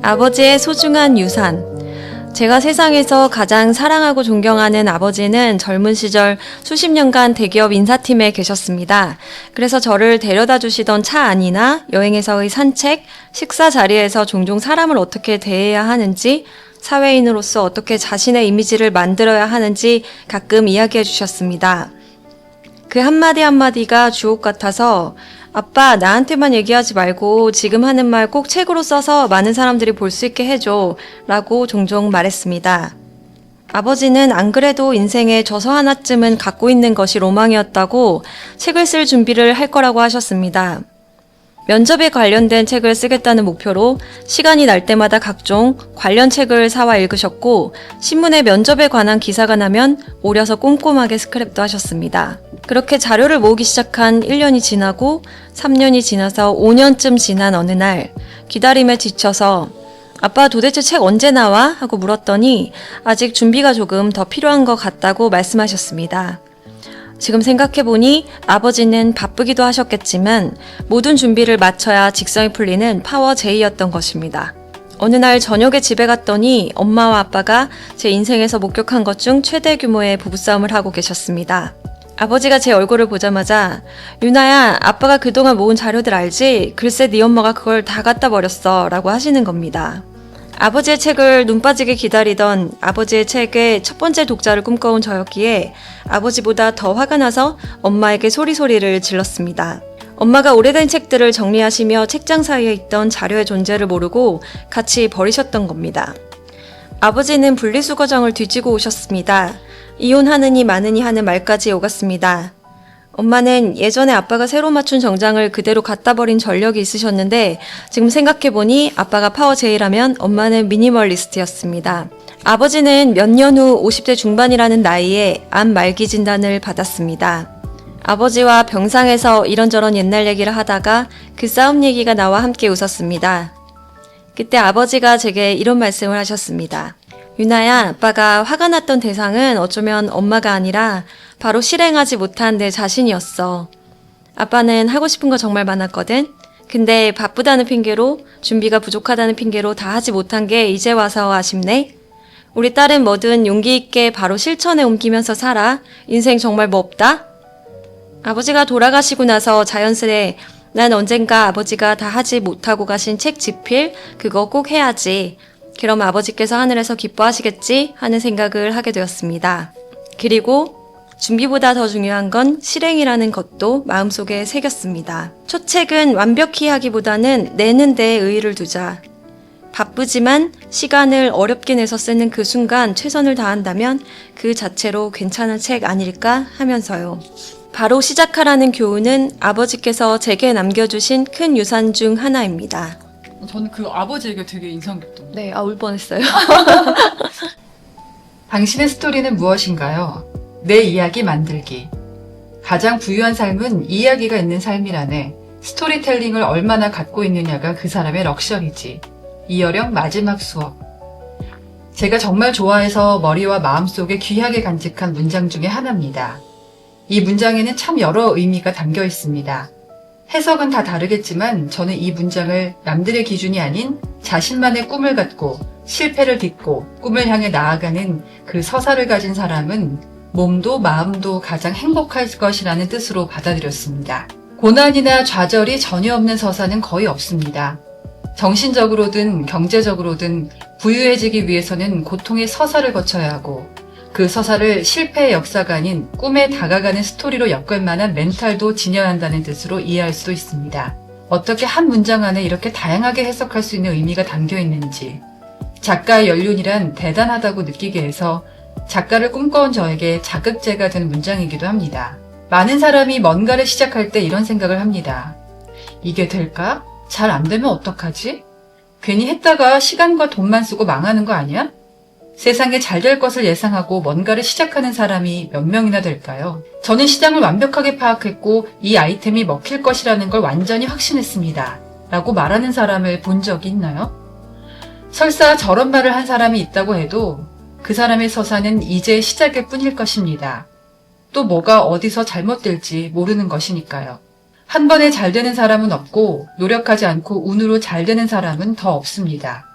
아버지의 소중한 유산. 제가 세상에서 가장 사랑하고 존경하는 아버지는 젊은 시절 수십 년간 대기업 인사팀에 계셨습니다. 그래서 저를 데려다 주시던 차 안이나 여행에서의 산책, 식사 자리에서 종종 사람을 어떻게 대해야 하는지, 사회인으로서 어떻게 자신의 이미지를 만들어야 하는지 가끔 이야기해 주셨습니다. 그 한마디 한마디가 주옥 같아서 아빠, 나한테만 얘기하지 말고 지금 하는 말 꼭 책으로 써서 많은 사람들이 볼 수 있게 해줘 라고 종종 말했습니다. 아버지는 안 그래도 인생에 저서 하나쯤은 갖고 있는 것이 로망이었다고 책을 쓸 준비를 할 거라고 하셨습니다. 면접에 관련된 책을 쓰겠다는 목표로 시간이 날 때마다 각종 관련 책을 사와 읽으셨고, 신문에 면접에 관한 기사가 나면 오려서 꼼꼼하게 스크랩도 하셨습니다. 그렇게 자료를 모으기 시작한 1년이 지나고 3년이 지나서 5년쯤 지난 어느 날, 기다림에 지쳐서 아빠 도대체 책 언제 나와? 하고 물었더니 아직 준비가 조금 더 필요한 것 같다고 말씀하셨습니다. 지금 생각해보니 아버지는 바쁘기도 하셨겠지만 모든 준비를 마쳐야 직성이 풀리는 파워 J였던 것입니다. 어느 날 저녁에 집에 갔더니 엄마와 아빠가 제 인생에서 목격한 것 중 최대 규모의 부부싸움을 하고 계셨습니다. 아버지가 제 얼굴을 보자마자 유나야, 아빠가 그동안 모은 자료들 알지? 글쎄 네 엄마가 그걸 다 갖다 버렸어 라고 하시는 겁니다. 아버지의 책을 눈 빠지게 기다리던 아버지의 책의 첫 번째 독자를 꿈꿔온 저였기에 아버지보다 더 화가 나서 엄마에게 소리소리를 질렀습니다. 엄마가 오래된 책들을 정리하시며 책장 사이에 있던 자료의 존재를 모르고 같이 버리셨던 겁니다. 아버지는 분리수거장을 뒤지고 오셨습니다. 이혼하느니 마느니 하는 말까지 오갔습니다. 엄마는 예전에 아빠가 새로 맞춘 정장을 그대로 갖다 버린 전력이 있으셨는데 지금 생각해보니 아빠가 파워 J라면 엄마는 미니멀리스트였습니다. 아버지는 몇 년 후 50대 중반이라는 나이에 암 말기 진단을 받았습니다. 아버지와 병상에서 이런저런 옛날 얘기를 하다가 그 싸움 얘기가 나와 함께 웃었습니다. 그때 아버지가 제게 이런 말씀을 하셨습니다. 유나야, 아빠가 화가 났던 대상은 어쩌면 엄마가 아니라 바로 실행하지 못한 내 자신이었어. 아빠는 하고 싶은 거 정말 많았거든. 근데 바쁘다는 핑계로, 준비가 부족하다는 핑계로 다 하지 못한 게 이제 와서 아쉽네. 우리 딸은 뭐든 용기 있게 바로 실천에 옮기면서 살아. 인생 정말 뭐 없다? 아버지가 돌아가시고 나서 자연스레 난 언젠가 아버지가 다 하지 못하고 가신 책 집필, 그거 꼭 해야지. 그럼 아버지께서 하늘에서 기뻐하시겠지 하는 생각을 하게 되었습니다. 그리고 준비보다 더 중요한 건 실행이라는 것도 마음속에 새겼습니다. 첫 책은 완벽히 하기보다는 내는 데에 의의를 두자. 바쁘지만 시간을 어렵게 내서 쓰는 그 순간 최선을 다한다면 그 자체로 괜찮은 책 아닐까 하면서요. 바로 시작하라는 교훈은 아버지께서 제게 남겨주신 큰 유산 중 하나입니다. 저는 그 아버지 얘기가 되게 인상 깊던데. 네, 울 뻔했어요. 당신의 스토리는 무엇인가요? 내 이야기 만들기. 가장 부유한 삶은 이야기가 있는 삶이라네. 스토리텔링을 얼마나 갖고 있느냐가 그 사람의 럭셔리지. 이어령 마지막 수업. 제가 정말 좋아해서 머리와 마음속에 귀하게 간직한 문장 중에 하나입니다. 이 문장에는 참 여러 의미가 담겨 있습니다. 해석은 다 다르겠지만 저는 이 문장을 남들의 기준이 아닌 자신만의 꿈을 갖고 실패를 딛고 꿈을 향해 나아가는 그 서사를 가진 사람은 몸도 마음도 가장 행복할 것이라는 뜻으로 받아들였습니다. 고난이나 좌절이 전혀 없는 서사는 거의 없습니다. 정신적으로든 경제적으로든 부유해지기 위해서는 고통의 서사를 거쳐야 하고 그 서사를 실패의 역사가 아닌 꿈에 다가가는 스토리로 엮을 만한 멘탈도 지녀야 한다는 뜻으로 이해할 수도 있습니다. 어떻게 한 문장 안에 이렇게 다양하게 해석할 수 있는 의미가 담겨 있는지, 작가의 연륜이란 대단하다고 느끼게 해서 작가를 꿈꿔온 저에게 자극제가 된 문장이기도 합니다. 많은 사람이 뭔가를 시작할 때 이런 생각을 합니다. 이게 될까? 잘 안 되면 어떡하지? 괜히 했다가 시간과 돈만 쓰고 망하는 거 아니야? 세상에 잘 될 것을 예상하고 뭔가를 시작하는 사람이 몇 명이나 될까요? 저는 시장을 완벽하게 파악했고 이 아이템이 먹힐 것이라는 걸 완전히 확신했습니다. 라고 말하는 사람을 본 적이 있나요? 설사 저런 말을 한 사람이 있다고 해도 그 사람의 서사는 이제 시작일 뿐일 것입니다. 또 뭐가 어디서 잘못될지 모르는 것이니까요. 한 번에 잘 되는 사람은 없고 노력하지 않고 운으로 잘 되는 사람은 더 없습니다.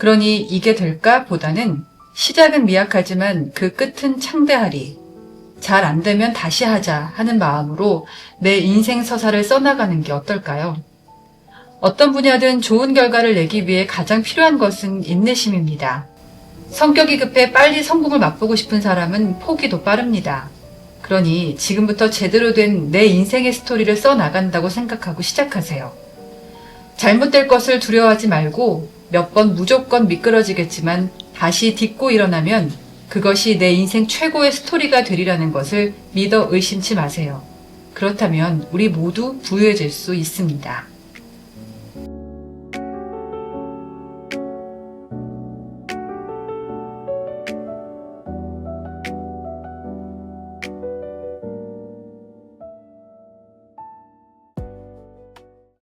그러니 이게 될까 보다는 시작은 미약하지만 그 끝은 창대하리. 잘 안 되면 다시 하자 하는 마음으로 내 인생 서사를 써나가는 게 어떨까요? 어떤 분야든 좋은 결과를 내기 위해 가장 필요한 것은 인내심입니다. 성격이 급해 빨리 성공을 맛보고 싶은 사람은 포기도 빠릅니다. 그러니 지금부터 제대로 된 내 인생의 스토리를 써나간다고 생각하고 시작하세요. 잘못될 것을 두려워하지 말고 몇 번 무조건 미끄러지겠지만 다시 딛고 일어나면 그것이 내 인생 최고의 스토리가 되리라는 것을 믿어 의심치 마세요. 그렇다면 우리 모두 부유해질 수 있습니다.